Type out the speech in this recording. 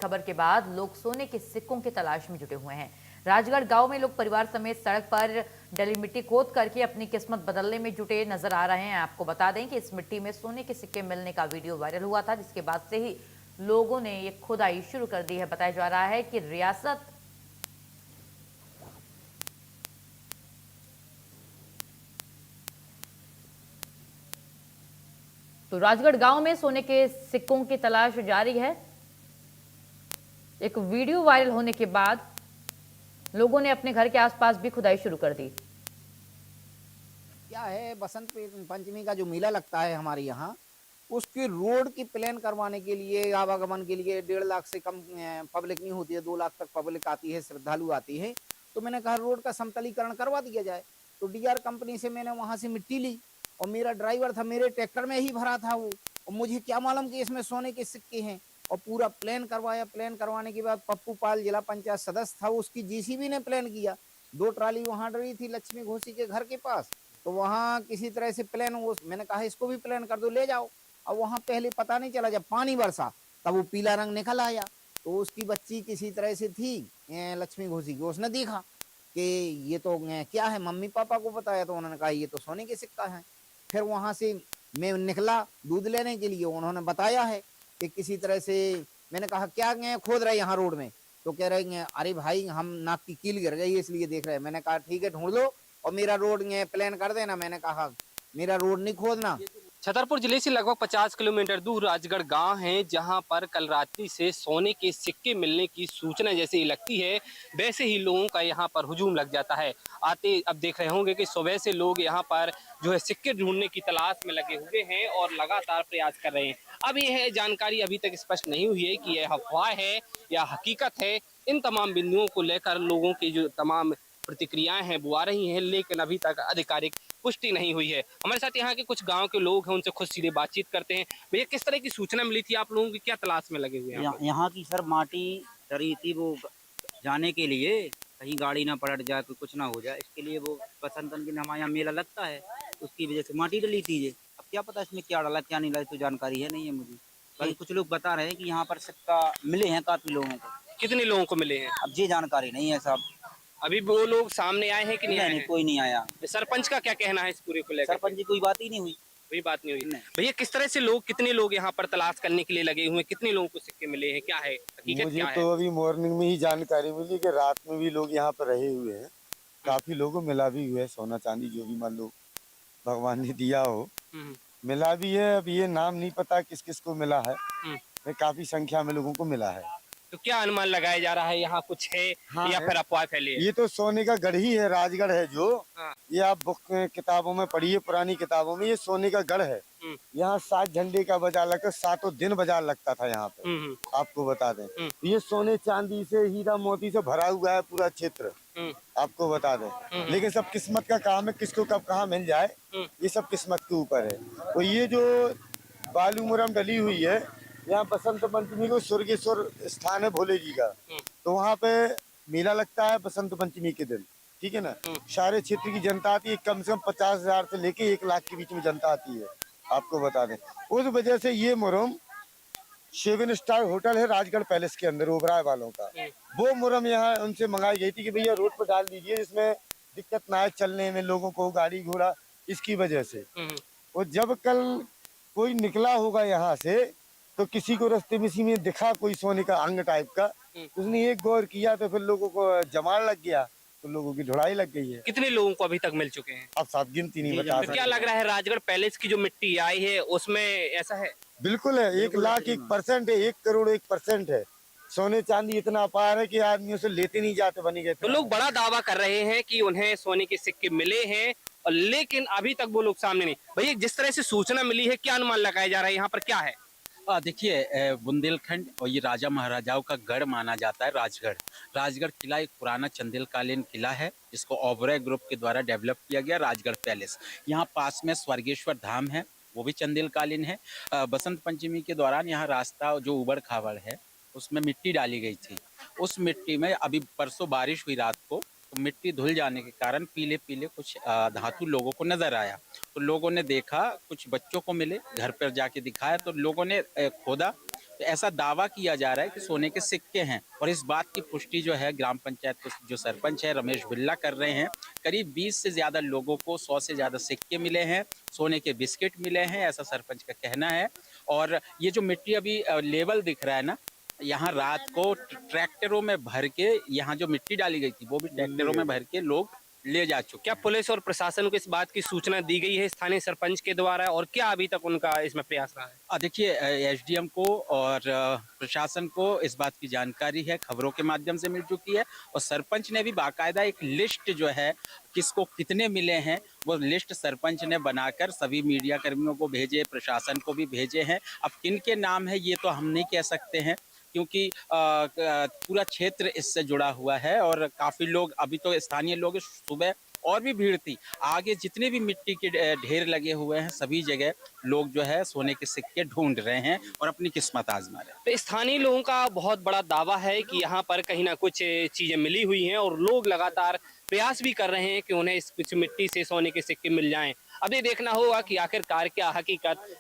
खबर के बाद लोग सोने के सिक्कों की तलाश में जुटे हुए हैं। राजगढ़ गांव में लोग परिवार समेत सड़क पर डली मिट्टी खोद करके अपनी किस्मत बदलने में जुटे नजर आ रहे हैं। आपको बता दें कि इस मिट्टी में सोने के सिक्के मिलने का वीडियो वायरल हुआ था, जिसके बाद से ही लोगों ने ये खुदाई शुरू कर दी है। बताया जा रहा है कि रियासत तो राजगढ़ गांव में सोने के सिक्कों की तलाश जारी है। एक वीडियो वायरल होने के बाद लोगों ने अपने घर के आसपास भी खुदाई शुरू कर दी। क्या है, बसंत पंचमी का जो मेला लगता है हमारे यहाँ, उसकी रोड की प्लान करवाने के लिए, आवागमन के लिए 1.5 लाख से कम पब्लिक नहीं होती है, 2 लाख तक पब्लिक आती है, श्रद्धालु आती है। तो मैंने कहा रोड का समतलीकरण करवा दिया जाए। तो डीआर कंपनी से मैंने वहां से मिट्टी ली और मेरा ड्राइवर था, मेरे ट्रैक्टर में ही भरा था वो, और मुझे क्या मालूम कि इसमें सोने के सिक्के हैं। और पूरा प्लान करवाया। प्लान करवाने के बाद पप्पू पाल जिला पंचायत सदस्य था, उसकी जीसीबी ने प्लान किया। 2 ट्राली वहां डरी थी लक्ष्मी घोसी के घर के पास। तो वहां किसी तरह से प्लान, वो मैंने कहा इसको भी प्लान कर दो, ले जाओ। अब वहां पहले पता नहीं चला, जब पानी बरसा तब वो पीला रंग निकल आया। तो उसकी बच्ची किसी तरह से थी लक्ष्मी घोसी की, उसने देखा कि ये तो क्या है, मम्मी पापा को बताया तो उन्होंने कहा ये तो सोने के सिक्का है। फिर वहां से मैं निकला दूध लेने के लिए, उन्होंने बताया है कि किसी तरह से। मैंने कहा क्या खोद रहे यहाँ रोड में? तो कह रहे हैं अरे भाई हम नाक की कील गिर गई इसलिए देख रहे हैं। मैंने कहा ठीक है ढूंढ लो और मेरा रोड प्लान कर देना। मैंने कहा मेरा रोड नहीं खोदना। छतरपुर जिले से लगभग 50 किलोमीटर दूर राजगढ़ गांव है, जहां पर कल रात्रि से सोने के सिक्के मिलने की सूचना जैसे ही लगती है वैसे ही लोगों का यहां पर हुजूम लग जाता है। आते अब देख रहे होंगे कि सुबह से लोग यहां पर जो है सिक्के ढूंढने की तलाश में लगे हुए हैं और लगातार प्रयास कर रहे हैं। अब यह जानकारी अभी तक स्पष्ट नहीं हुई है कि यह अफवाह है या हकीकत है। इन तमाम बिंदुओं को लेकर लोगों की जो तमाम प्रतिक्रियाएं हैं वो आ रही हैं, लेकिन अभी तक आधिकारिक पुष्टि नहीं हुई है। हमारे साथ यहाँ के कुछ गांव के लोग हैं, उनसे खुद सीधे बातचीत करते हैं। भैया किस तरह की सूचना मिली थी, आप लोगों की क्या तलाश में लगे हुए हैं? यहाँ की सर माटी डरी थी, वो जाने के लिए कहीं गाड़ी ना पलट जाए, कोई कुछ ना हो जाए, इसके लिए वो बसंत पंचमी में हमारे यहाँ मेला लगता है, उसकी वजह से माटी डली थी ये। अब क्या पता इसमें क्या डाला क्या नहीं डाला, तो जानकारी है नहीं है मुझे। बाकी कुछ लोग बता रहे हैं कि यहाँ पर सिक्का मिले हैं काफी लोगों को। कितने लोगों को मिले हैं? अब ये जानकारी नहीं है साहब। अभी वो लोग सामने आए हैं कि नहीं आए हैं? कोई नहीं आया। सरपंच का क्या कहना है इस पूरे को लेकर? सरपंच जी कोई बात ही नहीं हुई। कोई बात नहीं हुई। भैया किस तरह से लोग, कितने लोग यहाँ पर तलाश करने के लिए लगे हुए हैं, कितने लोगों को सिक्के मिले हैं, क्या है हकीकत? मुझे क्या तो है? अभी मॉर्निंग में ही जानकारी मिली कि रात में भी लोग यहाँ पर रहे हुए हैं। काफी लोगों को मिला भी हुआ है सोना चांदी, जो भी मान लो भगवान ने दिया हो, मिला भी है। अब ये नाम नहीं पता किस किस को मिला है, काफी संख्या में लोगों को मिला है। तो क्या अनुमान लगाया जा रहा है, यहाँ कुछ है या फिर अफवाह फैली है? ये तो सोने का गढ़ ही है, राजगढ़ है जो। ये आप बुक किताबों में पढ़िए, पुरानी किताबों में, ये सोने का गढ़ है। यहाँ 7 झंडे का बाजार लगता, 7 दिन बाजार लगता था यहाँ पे। आपको बता दें ये सोने चांदी से, हीरा मोती से भरा हुआ है पूरा क्षेत्र। आपको बता दें, लेकिन सब किस्मत का काम है, किसको कब कहाँ मिल जाए ये सब किस्मत के ऊपर है। तो ये जो बालू मुरम डली हुई है, यहाँ बसंत पंचमी को स्वर्गेश्वर स्थान है भोले जी का, तो वहाँ पे मेला लगता है बसंत पंचमी के दिन, ठीक है ना। सारे क्षेत्र की जनता आती है, कम से कम 50,000 से लेके 1 लाख के बीच में जनता आती है। आपको बता दें उस वजह से ये मुरम 7 स्टार होटल है राजगढ़ पैलेस के अंदर ओबराय वालों का, वो मुरम यहाँ उनसे मंगाई गई थी कि भैया रोड पर डाल दीजिए, जिसमें दिक्कत ना आए चलने में लोगों को, गाड़ी घोड़ा, इसकी वजह से। और जब कल कोई निकला होगा यहाँ से, तो किसी को रास्ते में इसी में दिखा कोई सोने का अंग टाइप का, उसने एक गौर किया तो फिर लोगों को जमाल लग गया, तो लोगों की ढुलाई लग गई है। कितने लोगों को अभी तक मिल चुके हैं? अब साफ गिनती नहीं बता सकते। क्या लग रहा है राजगढ़ पैलेस की जो मिट्टी आई है उसमें ऐसा है? बिल्कुल है, 1 लाख 1% है, 1 करोड़ 1% है। सोने चांदी इतना अपार है कि आदमियों से लेते नहीं जाते बनी गए। तो लोग बड़ा दावा कर रहे हैं कि उन्हें सोने के सिक्के मिले हैं, लेकिन अभी तक वो लोग सामने नहीं। भैया जिस तरह से सूचना मिली है, क्या अनुमान लगाया जा रहा है, यहाँ पर क्या है? देखिए, बुंदेलखंड और ये राजा महाराजाओं का गढ़ माना जाता है राजगढ़। राजगढ़ किला एक पुराना चंदेलकालीन किला है, जिसको ओबरॉय ग्रुप के द्वारा डेवलप किया गया राजगढ़ पैलेस। यहाँ पास में स्वर्गेश्वर धाम है, वो भी चंदेलकालीन है। बसंत पंचमी के दौरान यहाँ रास्ता जो उबड़ खाबड़ है उसमें मिट्टी डाली गई थी। उस मिट्टी में अभी परसों बारिश हुई रात को, तो मिट्टी धुल जाने के कारण पीले पीले कुछ धातु लोगों को नजर आया। तो लोगों ने देखा, कुछ बच्चों को मिले, घर पर जाके दिखाया, तो लोगों ने खोदा तो ऐसा दावा किया जा रहा है कि सोने के सिक्के हैं, और इस बात की पुष्टि जो है ग्राम पंचायत के जो सरपंच है रमेश बिल्ला कर रहे हैं। करीब 20 से ज्यादा लोगों को 100 से ज्यादा सिक्के मिले हैं, सोने के बिस्किट मिले हैं, ऐसा सरपंच का कहना है। और ये जो मिट्टी अभी लेवल दिख रहा है ना, यहाँ रात को ट्रैक्टरों में भर के यहाँ जो मिट्टी डाली गई थी वो भी ट्रैक्टरों में भर के लोग ले जा चुके क्या हैं। पुलिस और प्रशासन को इस बात की सूचना दी गई है स्थानीय सरपंच के द्वारा, और क्या अभी तक उनका इसमें प्रयास रहा है? देखिए, एसडीएम को और प्रशासन को इस बात की जानकारी है, खबरों के माध्यम से मिल चुकी है, और सरपंच ने भी बाकायदा एक लिस्ट जो है किसको कितने मिले हैं वो लिस्ट सरपंच ने बनाकर सभी मीडिया कर्मियों को भेजे, प्रशासन को भी भेजे हैं। अब किन के नाम है ये तो हम नहीं कह सकते हैं, क्योंकि पूरा क्षेत्र इससे जुड़ा हुआ है और काफी लोग, अभी तो स्थानीय लोग सुबह और भी भीड़ थी, आगे जितने भी मिट्टी के ढेर लगे हुए हैं सभी जगह लोग जो है सोने के सिक्के ढूंढ रहे हैं और अपनी किस्मत आजमा रहे हैं। तो स्थानीय लोगों का बहुत बड़ा दावा है कि यहाँ पर कहीं ना कुछ चीजें मिली हुई हैं और लोग लगातार प्रयास भी कर रहे हैं कि उन्हें इस कुछ मिट्टी से सोने के सिक्के मिल जाएं। अब ये देखना होगा कि आखिरकार क्या हकीकत